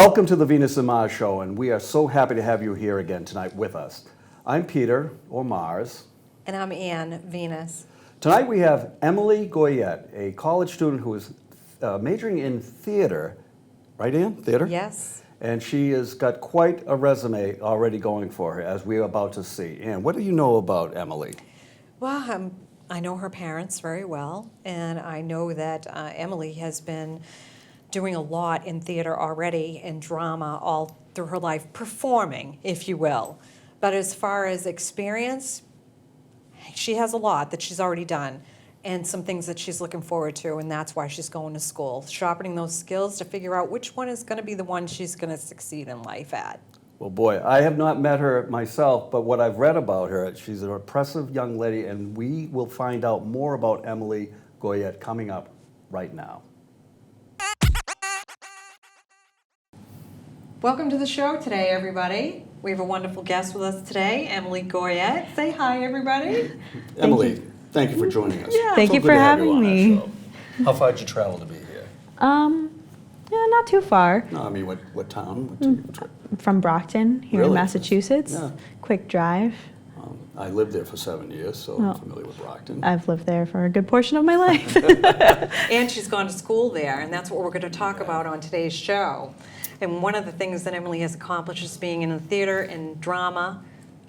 Welcome to the Venus and Mars Show, and we are so happy to have you here again tonight with us. I'm Peter, or Mars. And I'm Ann, Venus. Tonight we have Emily Goyette, a college student who is majoring in theater. Right, Ann? Theater? Yes. And she has got quite a resume already going for her, as we're about to see. Ann, what do you know about Emily? Well, I know her parents very well, and I know that Emily has been doing a lot in theater already, in drama, all through her life, performing, if you will. But as far as experience, she has a lot that she's already done and some things that she's looking forward to, and that's why she's going to school, sharpening those skills to figure out which one is going to be the one she's going to succeed in life at. Well, boy, I have not met her myself, but what I've read about her, she's an impressive young lady, and we will find out more about Emily Goyette coming up right now. Welcome to the show today, everybody. We have a wonderful guest with us today, Emily Goyette. Say hi, everybody. Emily, thank you for joining us. Yeah. Thank you good for to have having you on me. our show. How far did you travel to be here? Yeah, not too far. No, I mean, what town? What From Brockton, here Really? in Massachusetts. Yeah. Quick drive. I lived there for 7 years, so I'm familiar with Brockton. I've lived there for a good portion of my life. And she's gone to school there, and that's what we're going to talk about on today's show. And one of the things that Emily has accomplished is being in the theater and drama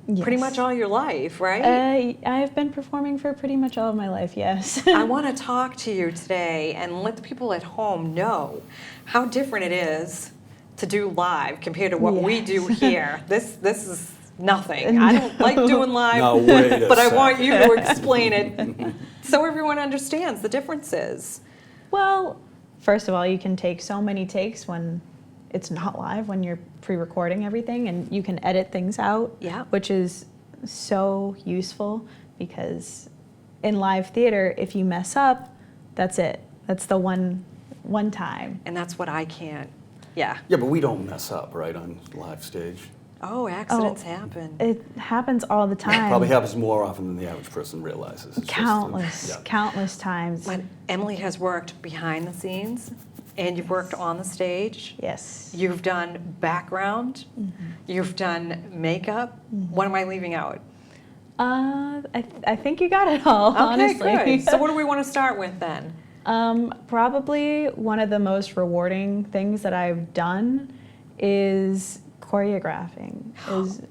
pretty Yes. much all your life, right? I've been performing for pretty much all of my life, yes. I want to talk to you today and let the people at home know how different it is to do live compared to what we Yes. do here. This is nothing. I don't like doing live, Now, wait a but I second. want you to explain it so everyone understands the differences. Well, first of all, you can take so many takes when it's not live, when you're pre-recording everything, and you can edit things out, Yeah. which is so useful because in live theater, if you mess up, that's it. That's the one time. And that's what I can't. Yeah. Yeah, but we don't mess up, right, on live stage. Oh, accidents happen. It happens all the time. Probably happens more often than the average person realizes. It's Countless, just, countless times. But Emily has worked behind the scenes, and you've worked on the stage. Yes. You've done background. You've done makeup. What am I leaving out? I think you got it all, Okay, honestly. good. So what do we want to start with then? Probably one of the most rewarding things that I've done is choreographing.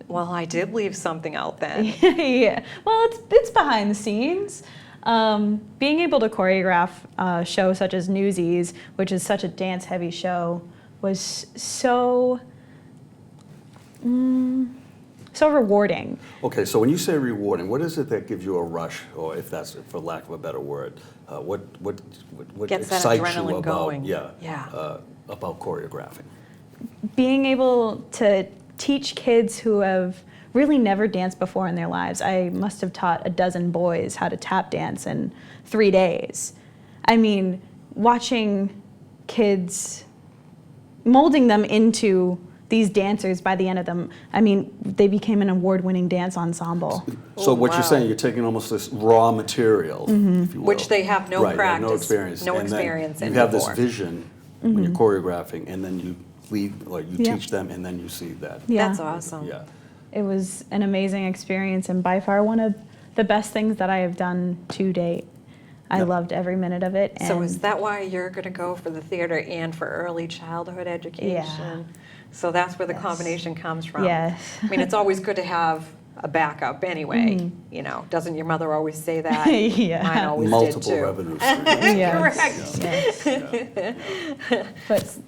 Well, I did leave something out then. Yeah. Well, it's behind the scenes. Being able to choreograph a show such as Newsies, which is such a dance-heavy show, was so rewarding. Okay, so when you say rewarding, what is it that gives you a rush, or if that's for lack of a better word, what Gets that excites you adrenaline about going. yeah. About choreographing? Being able to teach kids who have really never danced before in their lives. I must have taught a dozen boys how to tap dance in 3 days. I mean, watching kids, molding them into these dancers by the end of them, I mean, they became an award-winning dance ensemble. So Oh, what wow. you're saying, you're taking almost this raw material, if you will. Which they have no Right, practice, no experience. no And then experience in you have before. this vision when you're choreographing, and then you lead, or you Yeah. teach them, and then you see that. Yeah. That's awesome. Yeah. It was an amazing experience and by far one of the best things that I have done to date. I Yeah. loved every minute of it. So and is that why you're going to go for the theater and for early childhood education? So that's where the Yes. combination comes from. Yes. I mean, it's always good to have a backup anyway. You know, doesn't your mother always say that? Yeah. Mine always Multiple did too. revenue streams. Yes. Correct. Yes. But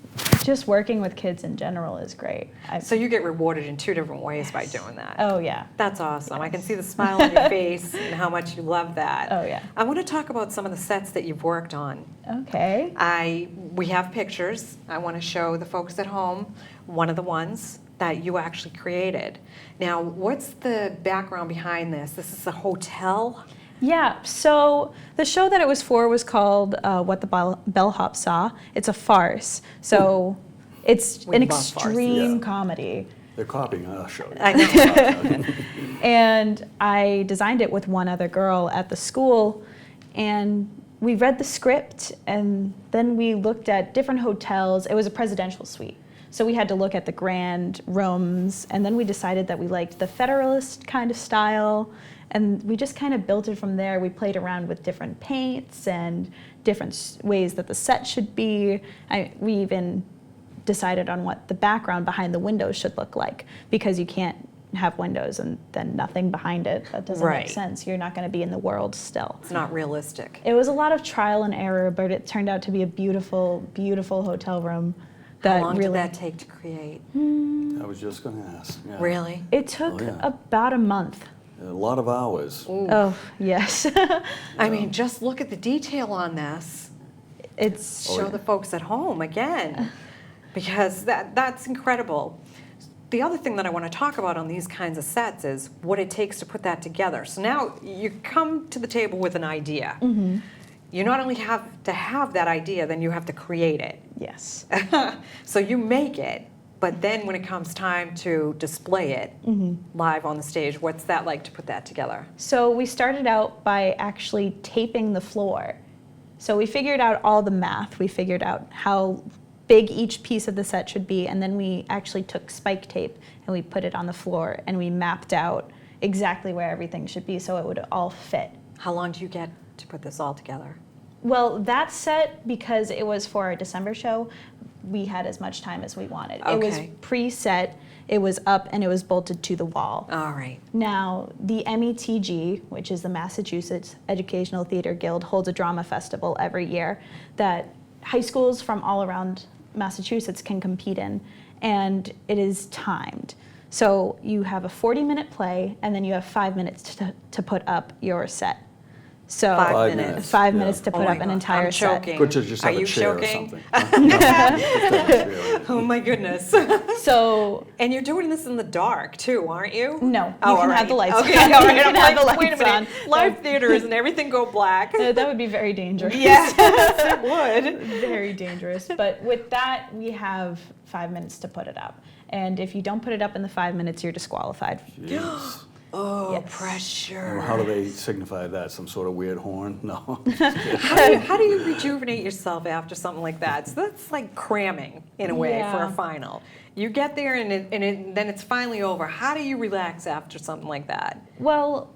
just working with kids in general is great. So you get rewarded in 2 different ways by doing that. Oh yeah. That's awesome. I can see the smile on your face and how much you love that. Oh, yeah. I want to talk about some of the sets that you've worked on. Okay. We have pictures. I want to show the folks at home one of the ones that you actually created. Now, what's the background behind this? This is a hotel? Yeah, so the show that it was for was called What the Bellhop Saw. It's a farce. So it's We an love farces. extreme Yeah. comedy. They're copying our show. I know. And I designed it with one other girl at the school, and we read the script, and then we looked at different hotels. It was a presidential suite. So we had to look at the grand rooms, and then we decided that we liked the Federalist kind of style, and we just kind of built it from there. We played around with different paints and different ways that the set should be. We even decided on what the background behind the windows should look like, because you can't have windows and then nothing behind it. That doesn't Right. make sense. You're not going to be in the world still. It's not realistic. It was a lot of trial and error, but it turned out to be a beautiful, beautiful hotel room. How long did that take to create? I was just going to ask. Yeah. Really? It took Oh, yeah. about a month. A lot of hours. Oh, yes. I mean, just look at the detail on this. It's Show the folks at home again, because that's incredible. The other thing that I want to talk about on these kinds of sets is what it takes to put that together. So now you come to the table with an idea. Mm-hmm. You not only have to have that idea, then you have to create it. yes. So you make it, but then when it comes time to display it live on the stage, what's that like to put that together? So we started out by actually taping the floor. So we figured out all the math. We figured out how big each piece of the set should be, and then we actually took spike tape and we put it on the floor, and we mapped out exactly where everything should be so it would all fit. How long do you get to put this all together? Well, that set, because it was for our December show, we had as much time as we wanted. It was Okay. pre-set, it was up, and it was bolted to the wall. All right. Now, the METG, which is the Massachusetts Educational Theater Guild, holds a drama festival every year that high schools from all around Massachusetts can compete in, and it is timed. So you have a 40-minute play, and then you have 5 minutes to put up your set. So 5 minutes. 5 Yeah. minutes to Oh put my up an God, entire I'm set. choking. Could you just have Are a you chair choking? or something? Oh my goodness. So And you're doing this in the dark too, aren't you? no, you Oh, can all have the right. lights Okay, on. all right. You I'm can have like, the wait a lights minute. on. Live theater is and everything go black. That would be very dangerous. Yes, it would. Very dangerous. But with that, we have 5 minutes to put it up. And if you don't put it up in the 5 minutes, you're disqualified. Jeez. Oh, Yes. pressure. How do they signify that? Some sort of weird horn? No. How do you rejuvenate yourself after something like that? So that's like cramming in a way for a Yeah. final. You get there and then it's finally over. How do you relax after something like that? Well,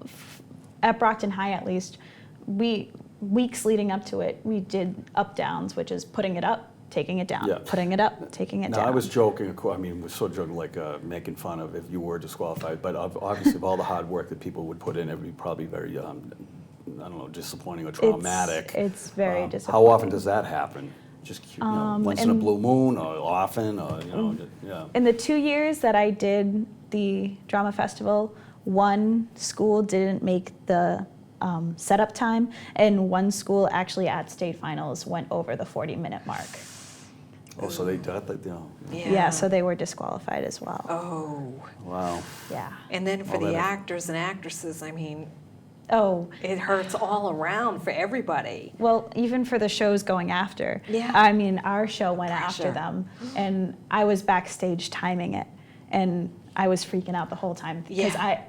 at Brockton High at least, weeks leading up to it, we did up downs, which is putting it up, taking it down, Yeah. putting it up, taking it No, down. I was joking. I mean, we're sort of joking, like making fun of if you were disqualified. But obviously, of all the hard work that people would put in, it would be probably very, I don't know, disappointing or traumatic. It's very How disappointing. often does that happen? Just once in a blue moon, or often, or yeah. In the 2 years that I did the drama festival, one school didn't make the setup time, and one school actually at state finals went over the 40-minute mark. Oh, so they got that. Yeah, so they were disqualified as well. Oh. Wow. Yeah. And then for All the that- actors and actresses, I mean, Oh, it hurts all around for everybody. well, even for the shows going after. Yeah. I mean, our show went after Pressure. them, and I was backstage timing it, and I was freaking out the whole time because Yeah.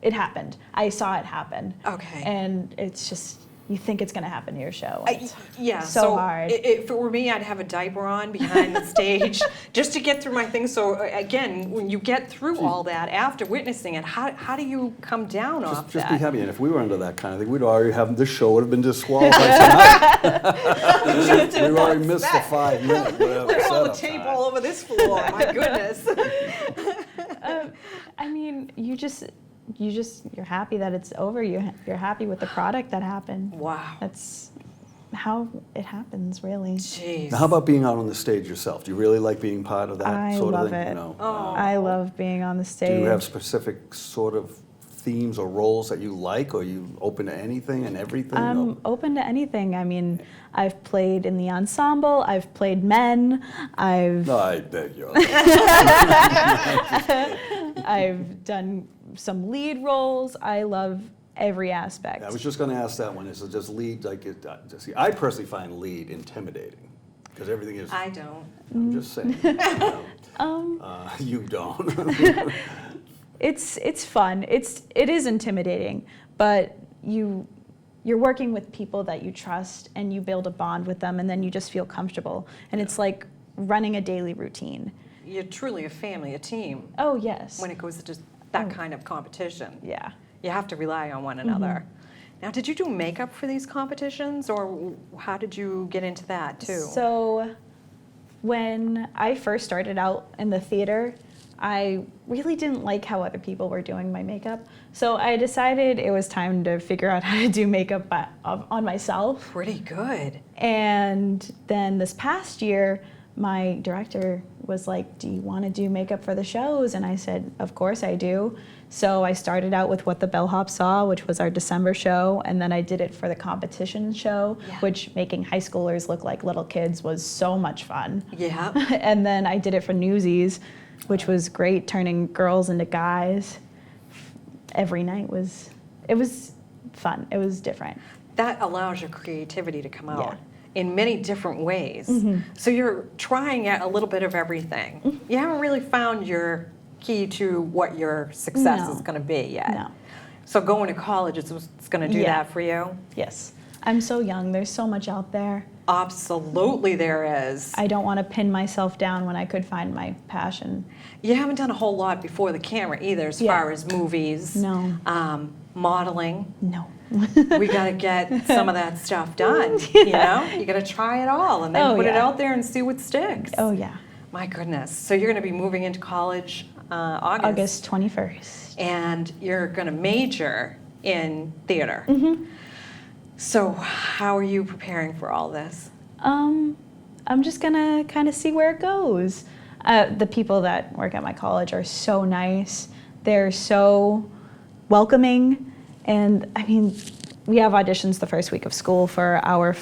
it happened. I saw it happen. Okay. And it's just, you think it's going to happen to your show. It's Yeah, so hard. If it were me, I'd have a diaper on behind the stage just to get through my things. So again, when you get through all that after witnessing it, how do you come down off Just that? be happy. And if we were under that kind of thing, we'd already have this show would have been disqualified tonight. We've already missed the 5 minutes. Whatever, Look at all the setup tape time. all over this floor. My goodness. I mean, you're happy that it's over. You're happy with the product that happened. Wow. That's how it happens, really. Jeez. Now, how about being out on the stage yourself? Do you really like being part of that I sort of love thing? it. No. I love being on the stage. Do you have specific sort of themes or roles that you like, or are you open to anything and everything? I'm open to anything. I mean, I've played in the ensemble. I've played men. No, I bet you're. I've done some lead roles. I love every aspect. I was just going to ask that one. Is it just lead? See, I personally find lead intimidating because everything is. I don't. I'm just saying. You don't. It's fun. It is intimidating, but you're working with people that you trust and you build a bond with them, and then you just feel comfortable. And it's like running a daily routine. You're truly a family, a team, Oh, yes. when it goes to just that kind of competition. Yeah. You have to rely on one another. Now, did you do makeup for these competitions, or how did you get into that too? So when I first started out in the theater, I really didn't like how other people were doing my makeup. So I decided it was time to figure out how to do makeup on myself. Pretty good. And then this past year, my director was like, "Do you want to do makeup for the shows?" And I said, "Of course I do." So I started out with What the Bellhop Saw, which was our December show, and then I did it for the competition show, which making high schoolers look like little kids was so much fun. Yeah. And then I did it for Newsies, which was great, turning girls into guys. Every night was fun. It was different. That allows your creativity to come out Yeah. in many different ways. So you're trying a little bit of everything. You haven't really found your key to what your success No. is going to be yet. No. So going to college is going to do Yeah. that for you? Yes. I'm so young. There's so much out there. Absolutely there is. I don't want to pin myself down when I could find my passion. You haven't done a whole lot before the camera either, as Yeah. far as movies, No. Modeling. No. We got to get some of that stuff done. You know, you got to try it all and then Oh, put it yeah. out there and see what sticks. Oh, yeah. My goodness. So you're going to be moving into college August. August 21st. And you're going to major in theater. Mm-hmm. So how are you preparing for all this? I'm just gonna kind of see where it goes. The people that work at my college are so nice. They're so welcoming. And I mean, we have auditions the first week of school for our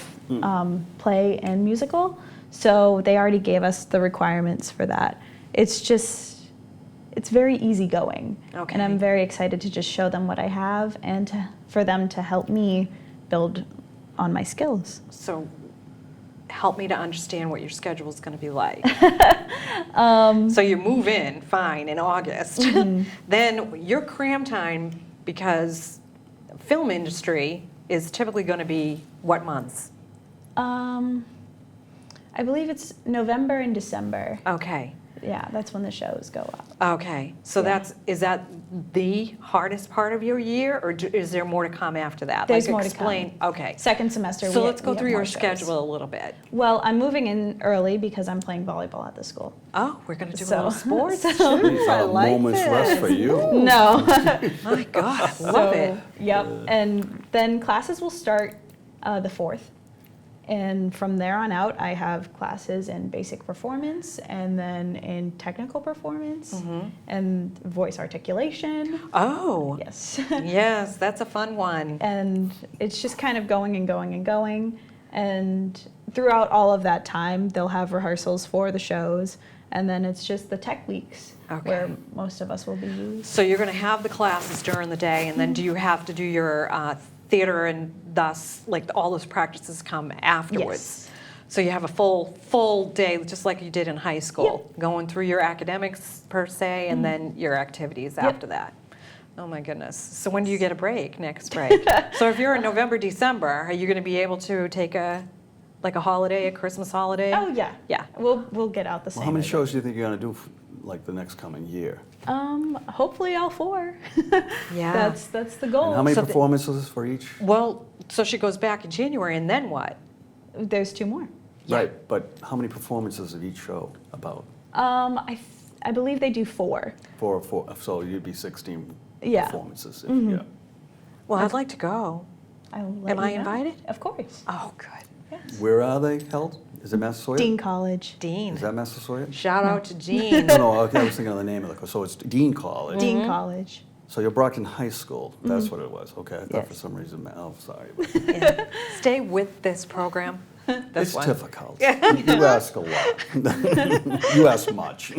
play and musical. So they already gave us the requirements for that. It's very easygoing. Okay. And I'm very excited to just show them what I have and for them to help me build on my skills. So help me to understand what your schedule is going to be like. So you move in, fine, in August. Then your cram time, because film industry is typically going to be what months? I believe it's November and December. Okay. Yeah, that's when the shows go up. Okay. So Yeah. is that the hardest part of your year, or is there more to come after that? There's like more to explain. Okay. Second semester. So we- let's go we have through more your shows. schedule a little bit. Well, I'm moving in early because I'm playing volleyball at the school. Oh, we're going to do a So- little sports. so- too. It's I a like moment's this. rest for you. No. My God, I love it. Yep. And then classes will start the 4th. And from there on out, I have classes in basic performance and then in technical performance and voice articulation. Oh, Yes. yes, that's a fun one. And it's just kind of going and going and going. And throughout all of that time, they'll have rehearsals for the shows. And then it's just the tech weeks Okay. where most of us will be used. So you're going to have the classes during the day, and then do you have to do your theater, and thus, like, all those practices come afterwards? Yes. So you have a full day, just like you did in high school, going through your academics per se, and then your activities after that. Oh my goodness. So when do you get a break, next break? So if you're in November, December, are you going to be able to take a holiday, a Christmas holiday? Oh, yeah. Yeah. We'll get out the same. Well, how many way. shows do you think you're going to do, like, the next coming year? Hopefully all 4. Yeah. That's the goal. And how many So the- performances for each? Well, so she goes back in January, and then what? There's 2 more. Right, but how many performances of each show about? I believe they do 4. Four, so you'd be 16 Yeah. performances. Yeah. Well, I'd like to go. I'll let Am you I know. invited? Of course. Oh, good. Yes. Where are they held? Is it Massasoit? Dean College. Dean. Is that Massasoit? Shout out to Jean. No, I was thinking of the name of the, so it's Dean College. Dean College. So you're Brockton High School, that's what it was. Okay, I thought for Yes. some reason, oh, sorry. Yeah. Stay with this program. This It's one. difficult. You ask a lot. You ask much.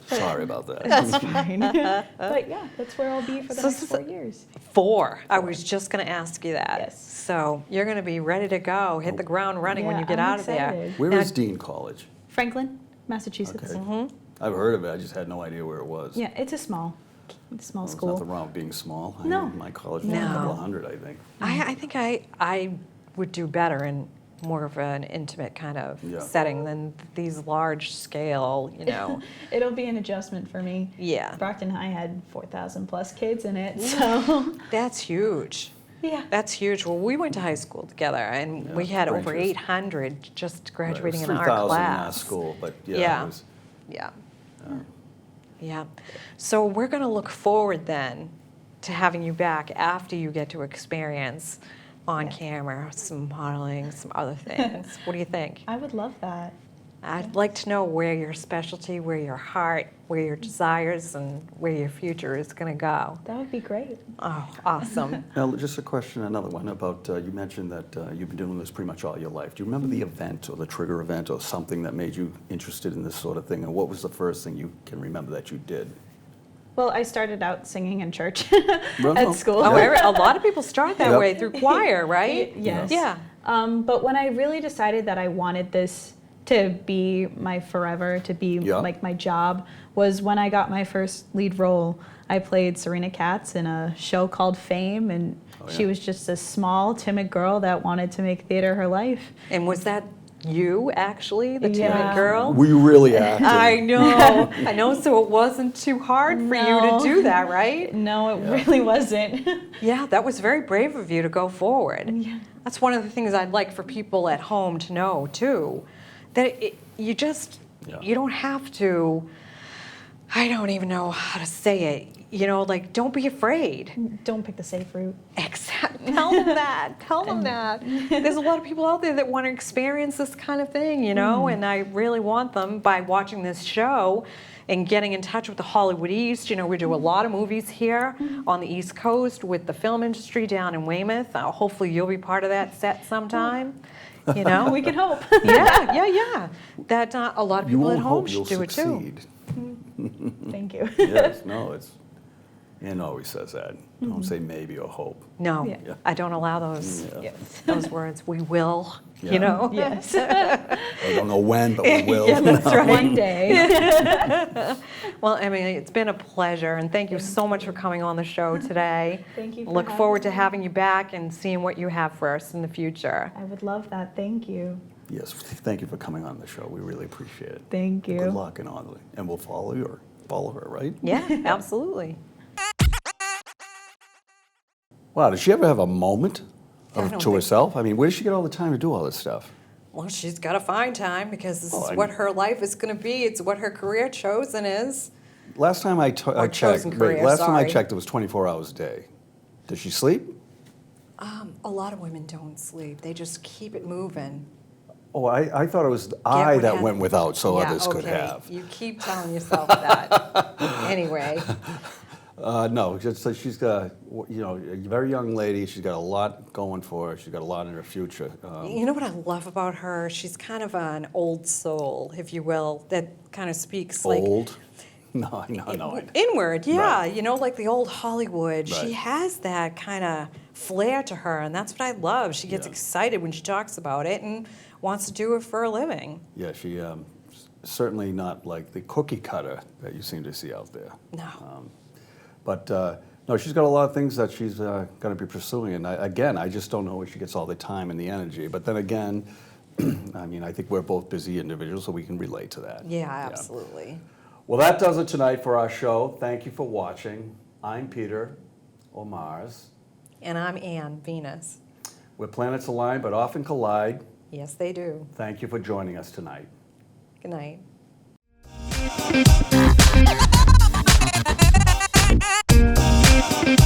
Sorry about that. That's fine. But yeah, that's where I'll be for the next 4 years. 4. I was just going to ask you that. Yes. So you're going to be ready to go, hit the ground running when Yeah, you get I'm out of there. excited. Where Now- is Dean College? Franklin, Massachusetts. Okay. I've heard of it, I just had no idea where it was. Yeah, it's a small There's school. nothing wrong with being small. No. My college was a No. couple of hundred, I think. I think I would do better in more of an intimate kind of Yeah. setting than these large scale, It'll be an adjustment for me. Yeah. Brockton High had 4,000 plus kids in it, so That's huge. yeah. That's huge. Well, we went to high school together, and Yeah, we had very over interesting. 800 just graduating Right, in it was our 3,000 in our class. school, but yeah. Yeah. It was, Yeah. Yeah. So we're going to look forward then to having you back after you get to experience on Yeah. camera some modeling, some other things. What do you think? I would love that. I'd like to know where your specialty, where your heart, where your desires, and where your future is going to go. That would be great. Oh, awesome. Now, just a question, another one about, you mentioned that you've been doing this pretty much all your life. Do you remember the event or the trigger event or something that made you interested in this sort of thing? And what was the first thing you can remember that you did? Well, I started out singing in church Well, at school. Oh, a lot of people start that Yep. way through choir, right? Yes. Yeah. But when I really decided that I wanted this to be my forever, to be Yeah. like my job, was when I got my first lead role. I played Serena Katz in a show called Fame, and she was just a small, timid girl that wanted to make theater her life. And was that you, actually, the timid Yeah. girl? Were you really acting? I know. I know, so it wasn't too hard for you to No. do that, right? No, it really wasn't. Yeah, that was very brave of you to go forward. Yeah. That's one of the things I'd like for people at home to know, too. That you just, Yeah. you don't have to, I don't even know how to say it, like, don't be afraid. Don't pick the safe route. Tell them that. Tell them that. There's a lot of people out there that want to experience this kind of thing, and I really want them, by watching this show and getting in touch with the Hollywood East. We do a lot of movies here on the East Coast with the film industry down in Weymouth. Hopefully you'll be part of that set sometime. We can hope. Yeah. That a lot of You people at won't home hope, you'll should do it too. succeed. Thank you. Yes, no, it's, Ann always says that. Don't say maybe or hope. No, Yeah. I don't allow those Yeah. those words. We will, Yeah. Yes. I don't know when, but we will. Yeah, that's right. One day. Well, Emily, it's been a pleasure, and thank you so much for coming on the show today. Thank you for Look having forward to me. having you back and seeing what you have for us in the future. I would love that. Thank you. Yes, thank you for coming on the show. We really appreciate it. Thank you. Good luck and all. And we'll follow you or follow her, right? Yeah, absolutely. Wow, does she ever have a moment I don't to think- herself? I mean, where does she get all the time to do all this stuff? Well, she's got to find time because this Oh, is I- what her life is going to be. It's what her career chosen is. Last time I Or checked, chosen career, last time I sorry. checked, it was 24 hours a day. Does she sleep? A lot of women don't sleep. They just keep it moving. Oh, I thought it was I what that hap- went without, so Yeah, others could okay. have. You keep telling yourself that. Anyway. No, just that she's got, a very young lady. She's got a lot going for her. She's got a lot in her future. You know what I love about her? She's kind of an old soul, if you will, that kind of speaks like Old? No, no. inward, yeah. Right. Like the old Hollywood. Right. She has that kind of flair to her, and that's what I love. She gets Yeah. excited when she talks about it and wants to do it for a living. Yeah, she certainly not like the cookie cutter that you seem to see out there. No. But no, she's got a lot of things that she's going to be pursuing. And I just don't know where she gets all the time and the energy. But then again, I mean, I think we're both busy individuals, so we can relate to that. Yeah, absolutely. Well, that does it tonight for our show. Thank you for watching. I'm Peter, or Mars. And I'm Ann, Venus. Where planets align but often collide. Yes, they do. Thank you for joining us tonight. Good night. Thank you.